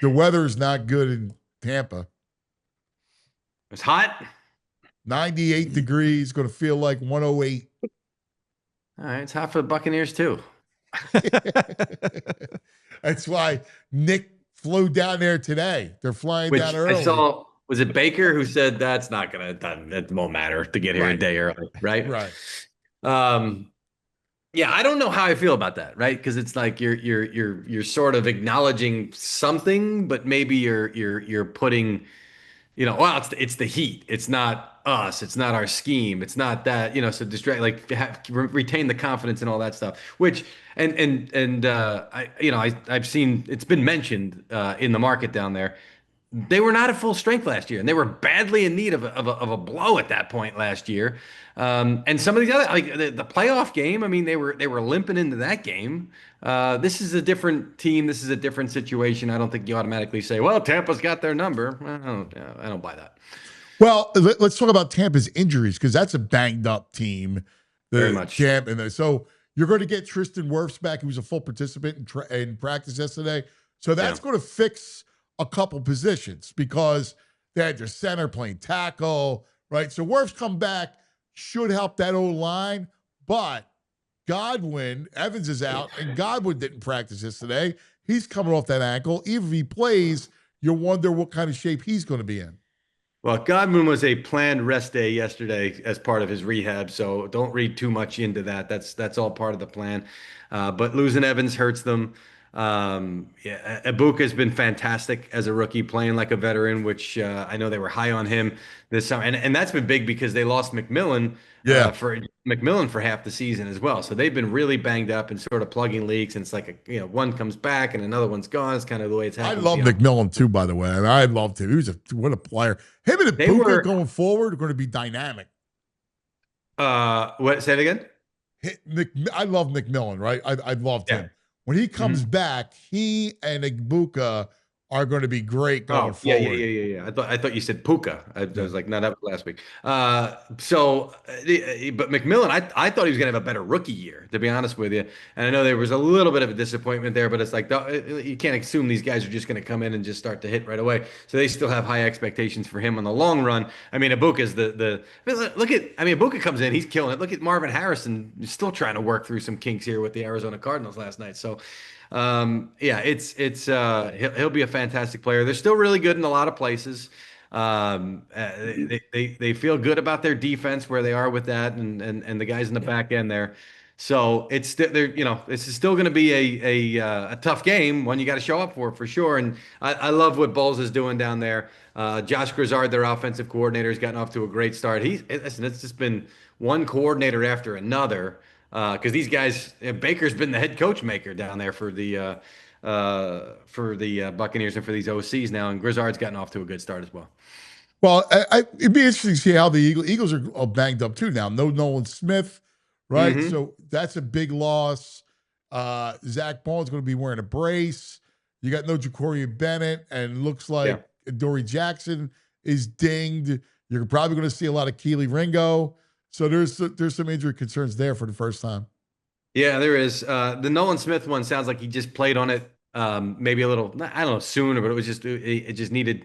The weather is not good in Tampa. It's hot. 98 degrees, going to feel like 108. All right, it's hot for the Buccaneers too. That's why Nick flew down there today. They're flying down Which I early. saw, was it Baker who said that's not gonna, it won't matter to get here a Right, day early, right? right. Um, yeah, I don't know how I feel about that, right? Because it's like you're sort of acknowledging something, but maybe you're putting, well, it's the Heat. It's not us. It's not our scheme. It's not that, so distract, like retain the confidence and all that stuff. Which I've seen it's been mentioned in the market down there. They were not at full strength last year, and they were badly in need of a blow at that point last year. And some of these other, like the playoff game, I mean, they were limping into that game. This is a different team. This is a different situation. I don't think you automatically say, "Well, Tampa's got their number." I don't buy that Well, let's talk about Tampa's injuries because that's a banged up team. very The much. Tampa, and so you're going to get Tristan Wirfs back, who was a full participant in practice yesterday. So Yeah. that's going to fix a couple positions because they had their center playing tackle, right? So Wirfs come back should help that old line, but Evans is out, and Godwin didn't practice yesterday. He's coming off that ankle. Even if he plays, you wonder what kind of shape he's going to be in. Well, Godwin was a planned rest day yesterday as part of his rehab, so don't read too much into that. That's all part of the plan. But losing Evans hurts them. Yeah, Ibuka has been fantastic as a rookie, playing like a veteran, which I know they were high on him this summer, and that's been big because they lost Yeah. McMillan for half the season as well. So they've been really banged up and sort of plugging leaks, and it's like one comes back and another one's gone. It's kind of the way it's I happened. love McMillan too, by the way. I loved him. He was what a player. Him and They Ibuka were going forward are going to be dynamic. what? Say it again. I love McMillan, right? I loved Yeah. him. When he comes Mhm. back, he and Ibuka are going to be great going Oh, yeah, yeah, forward. yeah, yeah, yeah. I thought you said Puka. I Yeah. was like, no, that was last week. But McMillan, I thought he was gonna have a better rookie year, to be honest with you. And I know there was a little bit of a disappointment there, but it's like you can't assume these guys are just gonna come in and just start to hit right away. So they still have high expectations for him in the long run. I mean, Ibuka's I mean, Ibuka comes in, he's killing it. Look at Marvin Harrison, still trying to work through some kinks here with the Arizona Cardinals last night. So. Yeah, he'll be a fantastic player. They're still really good in a lot of places. They feel good about their defense where they are with that, and the guys in the back end there. So this is still going to be a tough game, one you got to show up for sure. And I love what Bowles is doing down there. Josh Grizzard, their offensive coordinator, has gotten off to a great start. Listen, it's just been one coordinator after another because these guys, Baker's been the head coach maker down there for the Buccaneers and for these OCs now, and Grizzard's gotten off to a good start as well. Well, it'd be interesting to see how the Eagles are all banged up too now. No Nolan Smith, right? Hmm. So that's a big loss. Zach Bond's going to be wearing a brace. You got no Ja'Cory Bennett, and looks Yeah. like Dory Jackson is dinged. You're probably going to see a lot of Keely Ringo. So there's some injury concerns there for the first time. Yeah, there is. The Nolan Smith one sounds like he just played on it maybe a little, I don't know, sooner, but it just needed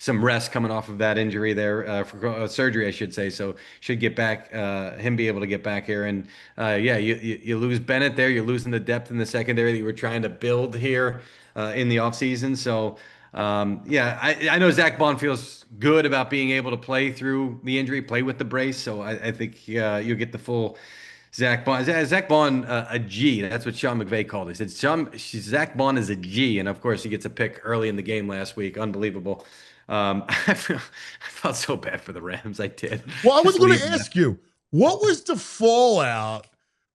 some rest coming off of that injury there for surgery, I should say. So should get back, him be able to get back here. And yeah, you lose Bennett there. You're losing the depth in the secondary that you were trying to build here in the offseason. So yeah, I know Zach Bond feels good about being able to play through the injury, play with the brace. So I think you'll get the full. Zach Bond, a G. That's what Sean McVay called it. He said Zach Bond is a G, and of course he gets a pick early in the game last week. Unbelievable. I felt so bad for the Rams. I did. Well, I was Just going to leaving that. ask you, what was the fallout?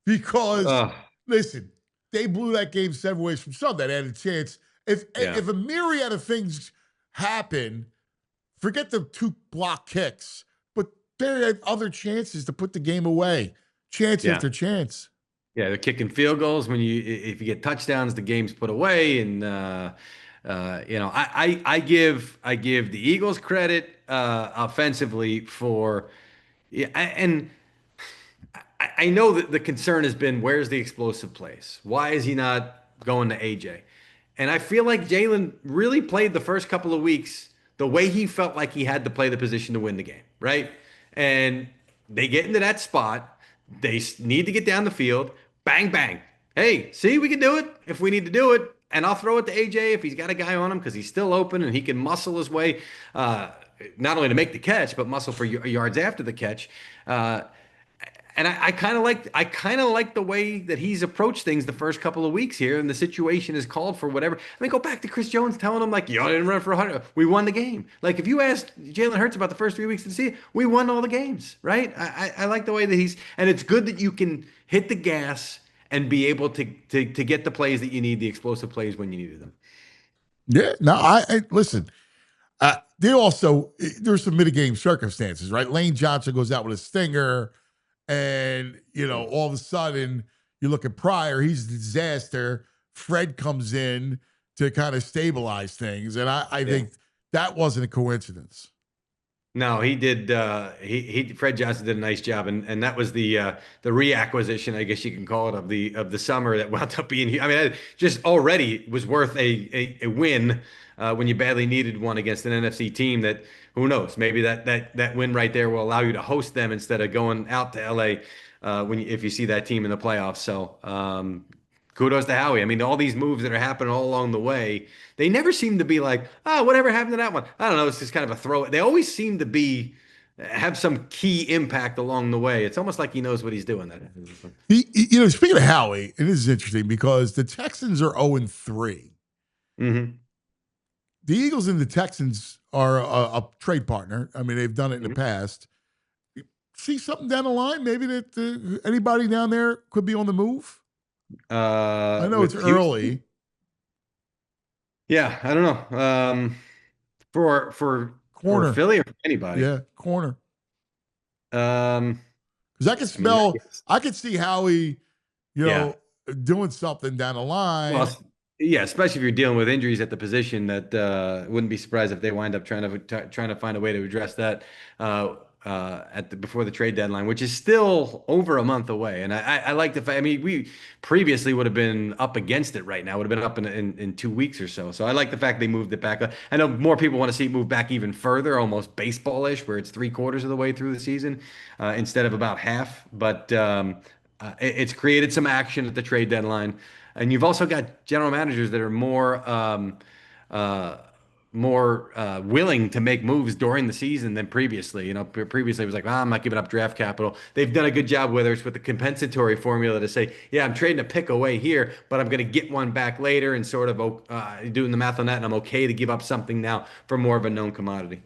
Because Uh, listen, they blew that game 7 ways from some that had a chance. If yeah, if a myriad of things happen, forget the two block kicks, but there had other chances to put the game away, chance yeah, after chance. yeah. They're kicking field goals when if you get touchdowns, the game's put away, and I give the Eagles credit offensively for yeah, and I know that the concern has been where's the explosive plays? Why is he not going to AJ? And I feel like Jalen really played the first couple of weeks the way he felt like he had to play the position to win the game, right? And they get into that spot. Need to get down the field. Bang, bang. Hey, see, we can do it if we need to do it. And I'll throw it to AJ if he's got a guy on him because he's still open and he can muscle his way, uh, not only to make the catch, but muscle for yards after the catch. Uh, and I kind of like the way that he's approached things the first couple of weeks here, and the situation is called for whatever. I mean, go back to Chris Jones telling him like, "Y'all didn't run for 100. We won the game." Like if you asked Jalen Hurts about the first 3 weeks of the season, we won all the games, right? I like the way that and it's good that you can hit the gas and be able to get the plays that you need, the explosive plays when you needed them. Yeah. No, I listen. They also there's some mitigating circumstances, right? Lane Johnson goes out with a stinger, and all of a sudden you look at Pryor, he's a disaster. Fred comes in to kind of stabilize things, and I Yeah. think that wasn't a coincidence. No, he did. Fred Johnson did a nice job, and that was the reacquisition, I guess you can call it, of the summer that wound up being. I mean, it just already was worth a win when you badly needed one against an NFC team. That who knows, maybe that win right there will allow you to host them instead of going out to LA if you see that team in the playoffs. So kudos to Howie. I mean, all these moves that are happening all along the way, they never seem to be like, oh, whatever happened to that one? I don't know. It's just kind of a throw. They always seem to have some key impact along the way. It's almost like he knows what he's doing. Speaking of Howie, and this is interesting because the Texans are 0-3. Mm-hmm. The Eagles and the Texans are a trade partner. I mean, they've done it in the past. See something down the line? Maybe that anybody down there could be on the move. I know it's early. Yeah, I don't know. For Corner. Philly or for anybody. Yeah, corner. Um, Because I can smell, I could see Howie, Yeah. doing something down the line. Well, yeah, especially if you're dealing with injuries at the position, that wouldn't be surprised if they wind up trying to find a way to address that before the trade deadline, which is still over a month away. And I like the fact. I mean, we previously would have been up against it right now. Would have been up in 2 weeks or so. So I like the fact they moved it back. I know more people want to see it move back even further, almost baseball-ish, where it's 3/4 of the way through the season instead of about half. But it's created some action at the trade deadline. And you've also got general managers that are more willing to make moves during the season than previously. Previously it was like, I'm not giving up draft capital. They've done a good job, whether it's with the compensatory formula to say, yeah, I'm trading a pick away here, but I'm going to get one back later, and sort of doing the math on that, and I'm okay to give up something now for more of a known commodity.